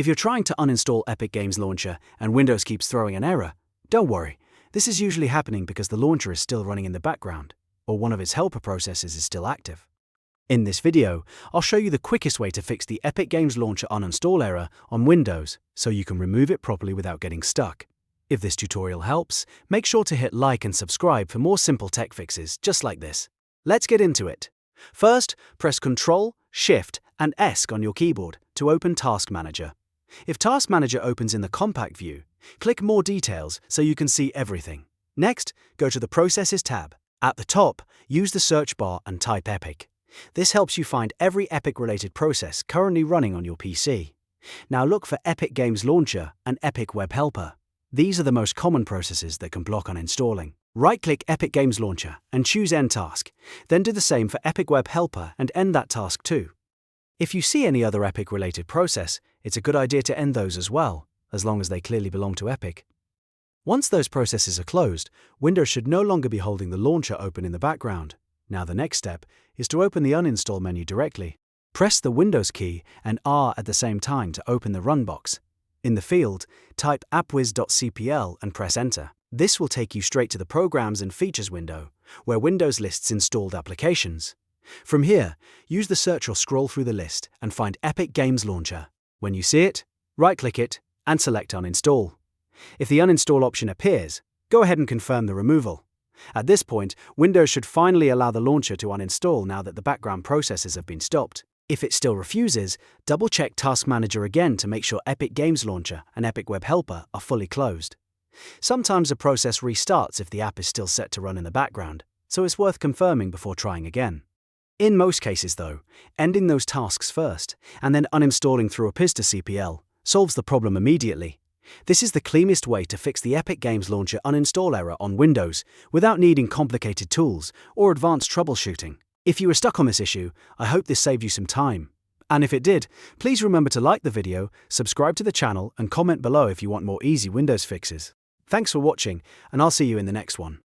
If you're trying to uninstall Epic Games Launcher and Windows keeps throwing an error, don't worry. This is usually happening because the launcher is still running in the background, or one of its helper processes is still active. In this video, I'll show you the quickest way to fix the Epic Games Launcher uninstall error on Windows so you can remove it properly without getting stuck. If this tutorial helps, make sure to hit like and subscribe for more simple tech fixes just like this. Let's get into it. First, press Ctrl, Shift, and S on your keyboard to open Task Manager. If Task Manager opens in the compact view, click More Details so you can see everything. Next, go to the Processes tab. At the top, use the search bar and type Epic. This helps you find every Epic-related process currently running on your PC. Now look for Epic Games Launcher and EpicWebHelper. These are the most common processes that can block uninstalling. Right-click Epic Games Launcher and choose End Task. Then do the same for EpicWebHelper and end that task too. If you see any other Epic-related process, it's a good idea to end those as well, as long as they clearly belong to Epic. Once those processes are closed, Windows should no longer be holding the launcher open in the background. Now the next step is to open the Uninstall menu directly. Press the Windows key and R at the same time to open the Run box. In the field, type Appwiz.Cpl and press Enter. This will take you straight to the Programs and Features window, where Windows lists installed applications. From here, use the search or scroll through the list and find Epic Games Launcher. When you see it, right-click it and select Uninstall. If the Uninstall option appears, go ahead and confirm the removal. At this point, Windows should finally allow the launcher to uninstall now that the background processes have been stopped. If it still refuses, double-check Task Manager again to make sure Epic Games Launcher and EpicWebHelper are fully closed. Sometimes a process restarts if the app is still set to run in the background, so it's worth confirming before trying again. In most cases though, ending those tasks first and then uninstalling through Appwiz.Cpl solves the problem immediately. This is the cleanest way to fix the Epic Games Launcher uninstall error on Windows without needing complicated tools or advanced troubleshooting. If you were stuck on this issue, I hope this saved you some time. And if it did, please remember to like the video, subscribe to the channel and comment below if you want more easy Windows fixes. Thanks for watching, and I'll see you in the next one.